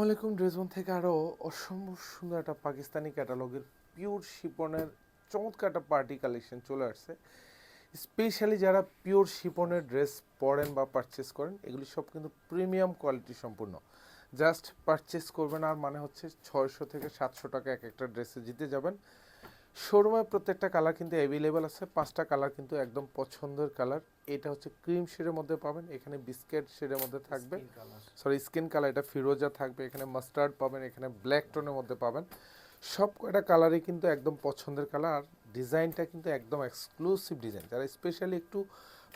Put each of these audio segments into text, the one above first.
আসসালামাইকুম। ড্রেসবন থেকে আরও অসম্ভব সুন্দর একটা পাকিস্তানি ক্যাটালগের পিওর শিপনের চমৎকার একটা পার্টি কালেকশন চলে আসছে। স্পেশালি যারা পিওর শিপনের ড্রেস পরেন বা পারচেস করেন, এগুলি সব কিন্তু প্রিমিয়াম কোয়ালিটি সম্পূর্ণ। জাস্ট পারচেস করবেন আর মানে হচ্ছে 600 থেকে 700 টাকা এক একটা ড্রেসে জিতে যাবেন। শোরুমে প্রত্যেকটা কালার কিন্তু অ্যাভেলেবেল আছে। 5টা কালার কিন্তু একদম পছন্দের কালার। এটা হচ্ছে ক্রিম শেডের মধ্যে পাবেন, এখানে বিস্কিট শেডের মধ্যে থাকবে, সরি স্কিন কালার, এটা ফিরোজা থাকবে, এখানে মাস্টার্ড পাবেন, এখানে ব্ল্যাক টোনের মধ্যে পাবেন। সব কয়টা কালারই কিন্তু একদম পছন্দের কালার। আর ডিজাইনটা কিন্তু একদম এক্সক্লুসিভ ডিজাইন। যারা স্পেশালি একটু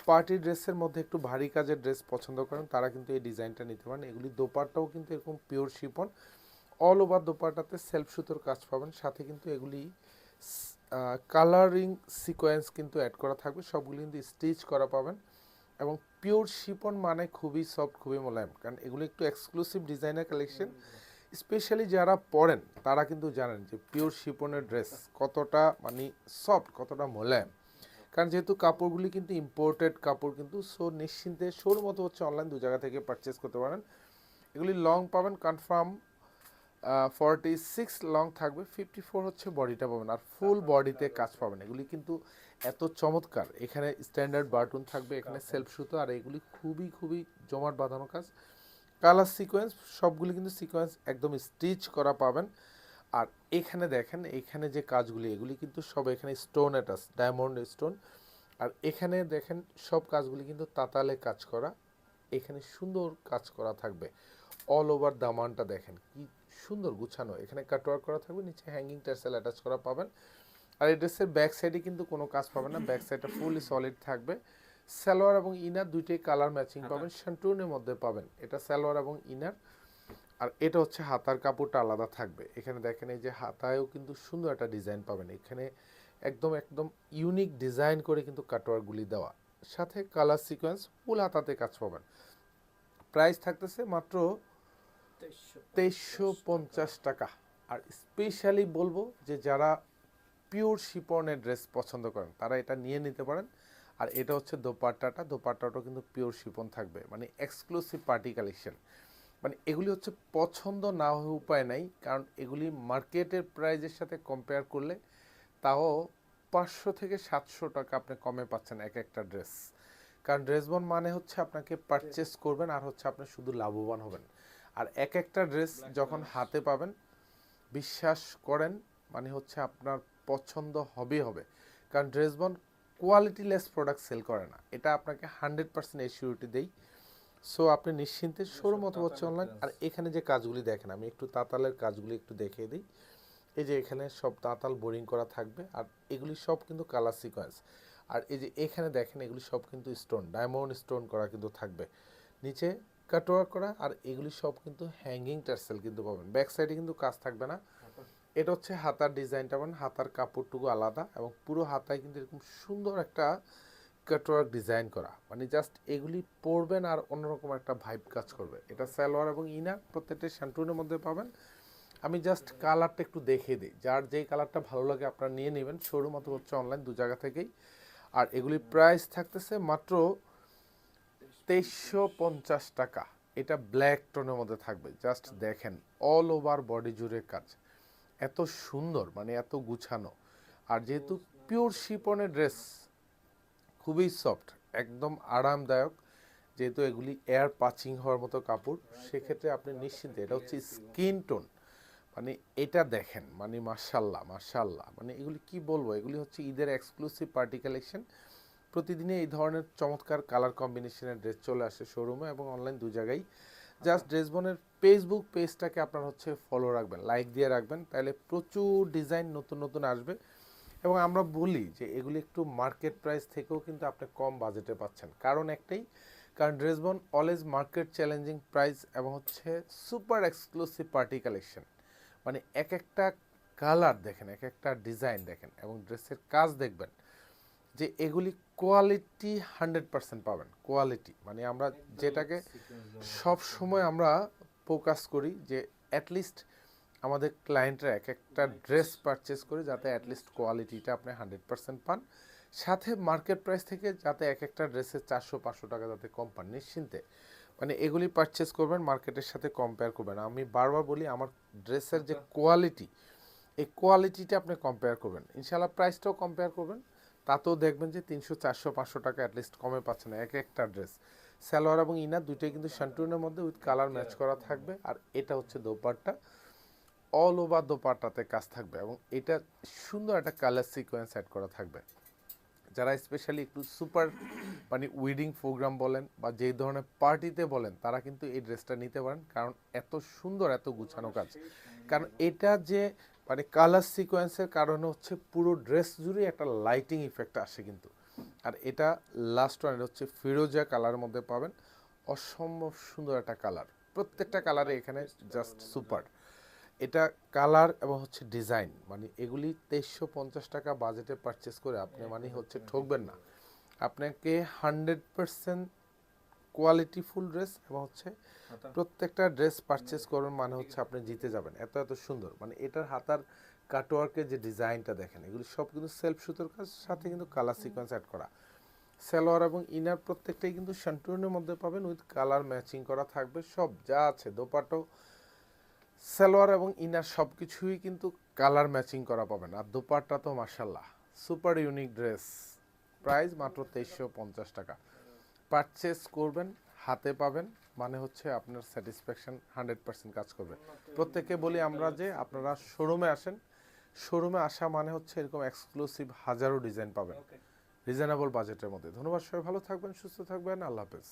পার্টি ড্রেসের মধ্যে একটু ভারী কাজের ড্রেস পছন্দ করেন তারা কিন্তু এই ডিজাইনটা নিতে পারেন। এগুলি দোপাট্টাও কিন্তু এরকম পিওর শিপন, অল ওভার দোপাট্টাতে সেলফ সুতোর কাজ পাবেন। সাথে কিন্তু এগুলি কালারিং সিকোয়েন্স কিন্তু অ্যাড করা থাকবে, সবগুলি কিন্তু স্টিচ করা পাবেন। এবং পিওর শিপন মানে খুবই সফট, খুবই মোলায়েম, কারণ এগুলো একটু এক্সক্লুসিভ ডিজাইনার কালেকশন। স্পেশালি যারা পরেন তারা কিন্তু জানেন যে পিওর শিপনের ড্রেস কতটা মানে সফট, কতটা মোলায়েম। কারণ যেহেতু কাপড়গুলি কিন্তু ইম্পোর্টেড কাপড় কিন্তু, সো নিশ্চিন্তে শোর মতো হচ্ছে অনলাইন দু জায়গা থেকে পারচেস করতে পারেন। এগুলি লং পাবেন কনফার্ম 46 লং থাকবে, 54 হচ্ছে বডিটা পাবেন, আর ফুল বডিতে কাজ পাবেন। এগুলি কিন্তু এত চমৎকার। এখানে স্ট্যান্ডার্ড বাটন থাকবে, এখানে সেলফ সুতো, আর এগুলি খুবই খুবই জমাট বাঁধানো কাজ। কালার সিকোয়েন্স সবগুলি কিন্তু সিকোয়েন্স একদম স্টিচ করা পাবেন। আর এখানে দেখেন, এখানে যে কাজগুলি এগুলি কিন্তু সব এখানে স্টোন অ্যাটাচ, ডায়মন্ড স্টোন। আর এখানে দেখেন সব কাজগুলি কিন্তু তাতালে কাজ করা, এখানে সুন্দর কাজ করা থাকবে। অল ওভার দামানটা দেখেন কি সুন্দর গুছানো, এখানে কাটওয়ার্ক করা থাকবে, নিচে হ্যাঙ্গিং টার্সেল অ্যাটাচ করা পাবেন। আর এই ড্রেসের ব্যাক সাইডে কিন্তু কোনো কাজ পাবেন না, ব্যাক সাইডটা ফুলি সলিড থাকবে। সালোয়ার এবং ইনার দুইটাই কালার ম্যাচিং পাবেন, শান্টুনের মধ্যে পাবেন। এটা সালোয়ার এবং ইনার। আর এটা হচ্ছে হাতার কাপড়টা আলাদা থাকবে। এখানে দেখেন এই যে হাতায়ও কিন্তু সুন্দর একটা ডিজাইন পাবেন, এখানে একদম একদম ইউনিক ডিজাইন করে কিন্তু কাটওয়ার্কগুলি দেওয়া। সাথে কালার সিকোয়েন্স ফুল হাতাতে কাজ পাবেন। প্রাইস থাকতেছে মাত্র 2350 টাকা। আর স্পেশালি বলবো যে যারা পিওর শিপনের ড্রেস পছন্দ করেন তারা এটা নিয়ে নিতে পারেন। আর এটা হচ্ছে দোপাট্টাটাও কিন্তু পিওর শিপন থাকবে, মানে এক্সক্লুসিভ পার্টি কালেকশন। মানে এগুলি হচ্ছে পছন্দ না হয়ে উপায় নাই, কারণ এগুলি মার্কেটের প্রাইজের সাথে কম্পেয়ার করলে তাও 500 থেকে 700 টাকা আপনি কমে পাচ্ছেন এক একটা ড্রেস। কারণ ড্রেসবন মানে হচ্ছে আপনাকে পারচেস করবেন আর হচ্ছে আপনি শুধু লাভবান হবেন। আর এক একটা ড্রেস যখন হাতে পাবেন, বিশ্বাস করেন, মানে হচ্ছে আপনার পছন্দ হবে হবে। কারণ ড্রেসবন কোয়ালিটিলেস প্রোডাক্ট সেল করে না, এটা আপনাকে 100% এসিউরিটি দেই। সো আপনি নিশ্চিন্তে শোরুম অথবা হচ্ছে অনলাইন। আর এখানে যে কাজগুলি দেখেন, আমি একটু তাঁতালের কাজগুলি একটু দেখিয়ে দিই। এই যে এখানে সব তাঁতাল বোরিং করা থাকবে, আর এগুলি সব কিন্তু কালার সিকোয়েন্স। আর এই যে এখানে দেখেন এগুলি সব কিন্তু স্টোন, ডায়মন্ড স্টোন করা কিন্তু থাকবে, নিচে কাটওয়ার্ক করা। আর এগুলি সব কিন্তু হ্যাঙ্গিং টার্সেল কিন্তু পাবেন, ব্যাক সাইডে কিন্তু কাজ থাকবে না। এটা হচ্ছে হাতার ডিজাইনটা, মানে হাতার কাপড়টুকু আলাদা, এবং পুরো হাতায় কিন্তু এরকম সুন্দর একটা কাটওয়ার্ক ডিজাইন করা, মানে জাস্ট এগুলি পরবেন আর অন্যরকম একটা ভাইব কাজ করবে। এটা সালোয়ার এবং ইনার প্রত্যেকটা শ্যান্টুনের মধ্যে পাবেন। আমি জাস্ট কালারটা একটু দেখিয়ে দিই, যার যেই কালারটা ভালো লাগে আপনারা নিয়ে নেবেন শোরুম অথবা হচ্ছে অনলাইন দু জায়গা থেকেই। আর এগুলির প্রাইস থাকতেছে মাত্র 2350 টাকা। এটা ব্ল্যাক টোনের মধ্যে থাকবে, জাস্ট দেখেন অল ওভার বডি জুড়ে কাজ, এত সুন্দর, মানে এত গুছানো। আর যেহেতু পিওর শিপনের ড্রেস, খুবই সফট, একদম আরামদায়ক, যেহেতু এগুলি এয়ার পাচিং হওয়ার মতো কাপড়, সেক্ষেত্রে আপনি নিশ্চিন্তে, এটা হচ্ছে স্কিন টোন, মানে এটা দেখেন, মানে মাশাল্লাহ মাশাল্লাহ, মানে এগুলি কি বলবো, এগুলি হচ্ছে ঈদের এক্সক্লুসিভ পার্টি কালেকশন। প্রতিদিনে এই ধরনের চমৎকার কালার কম্বিনেশনের ড্রেস চলে আসে শোরুমে এবং অনলাইন দু জায়গায়। জাস্ট ড্রেসবনের ফেসবুক পেজটাকে আপনার হচ্ছে ফলো রাখবেন, লাইক দিয়ে রাখবেন, তাহলে প্রচুর ডিজাইন নতুন নতুন আসবে। এবং আমরা বলি যে এগুলি একটু মার্কেট প্রাইস থেকেও কিন্তু আপনি কম বাজেটে পাচ্ছেন, কারণ একটাই, কারণ ড্রেসবন অলওয়েজ মার্কেট চ্যালেঞ্জিং প্রাইস এবং হচ্ছে সুপার এক্সক্লুসিভ পার্টি কালেকশন। মানে এক একটা কালার দেখেন, এক একটা ডিজাইন দেখেন, এবং ড্রেসের কাজ দেখবেন যে এগুলি কোয়ালিটি 100% পাবেন। কোয়ালিটি মানে আমরা যেটাকে সব সময় আমরা ফোকাস করি যে অ্যাটলিস্ট আমাদের ক্লায়েন্টরা এক একটা ড্রেস পারচেস করে যাতে অ্যাটলিস্ট কোয়ালিটিটা আপনি 100% পান, সাথে মার্কেট প্রাইস থেকে যাতে এক একটা ড্রেসের 400-500 টাকা যাতে কম পান নিশ্চিন্তে। মানে এগুলি পারচেস করবেন, মার্কেটের সাথে কম্পেয়ার করবেন। আমি বারবার বলি আমার ড্রেসের যে কোয়ালিটি, এই কোয়ালিটিটা আপনি কম্পেয়ার করবেন, ইনশাল্লাহ প্রাইসটাও কম্পেয়ার করবেন, তাতেও দেখবেন যে 300 400 500 টাকা অ্যাটলিস্ট কমে পাচ্ছেন এক একটা ড্রেস। সালোয়ার এবং ইনার দুইটাই কিন্তু শান্টুনের মধ্যে উইথ কালার ম্যাচ করা থাকবে। আর এটা হচ্ছে দোপাট্টা, অল ওভার দোপাট্টাতে কাজ থাকবে এবং এটা সুন্দর একটা কালার সিকোয়েন্স অ্যাড করা থাকবে। যারা স্পেশালি একটু সুপার মানে উইডিং প্রোগ্রাম বলেন বা যেই ধরনের পার্টিতে বলেন, তারা কিন্তু এই ড্রেসটা নিতে পারেন, কারণ এত সুন্দর, এত গুছানো কাজ। কারণ এটা যে মানে কালার সিকোয়েন্সের কারণে হচ্ছে পুরো ড্রেস জুড়ে একটা লাইটিং ইফেক্ট আসে কিন্তু। আর এটা লাস্ট ওয়ান, এটা হচ্ছে ফিরোজা কালারের মধ্যে পাবেন, অসম্ভব সুন্দর একটা কালার, প্রত্যেকটা কালারে এখানে জাস্ট সুপার। এটা কালার এবং হচ্ছে ডিজাইন, মানে এগুলি 2350 টাকা বাজেটে পারচেস করে আপনি মানে হচ্ছে ঠকবেন না। আপনাকে 100% কোয়ালিটিফুল ড্রেস এবং হচ্ছে প্রত্যেকটা ড্রেস পারচেস করবেন মানে হচ্ছে আপনি জিতে যাবেন, এত এত সুন্দর। মানে এটার হাতার কাটওয়ার্কের যে ডিজাইনটা দেখেন, এগুলি সব কিন্তু সেলফ সুতোর কাজ, সাথে কিন্তু কালার সিকোয়েন্স অ্যাড করা। সালোয়ার এবং ইনার প্রত্যেকটাই কিন্তু শান্টুনের মধ্যে পাবেন, উইথ কালার ম্যাচিং করা থাকবে, সব যা আছে দোপাট্টা, সালোয়ার এবং ইনার সব কিছুই কিন্তু কালার ম্যাচিং করা পাবেন। আর দোপাট্টা তো মার্শাল্লাহ সুপার ইউনিক ড্রেস, প্রাইস মাত্র 2350 টাকা। পারচেস করবেন, হাতে পাবেন, মানে হচ্ছে আপনার স্যাটিসফ্যাকশন 100% কাজ করবে। প্রত্যেককে বলি আমরা যে আপনারা শোরুমে আসেন, শোরুমে আসা মানে হচ্ছে এরকম এক্সক্লুসিভ হাজারো ডিজাইন পাবেন রিজনেবল বাজেটের মধ্যে। ধন্যবাদ, সবাই ভালো থাকবেন, সুস্থ থাকবেন, আল্লাহ হাফেজ।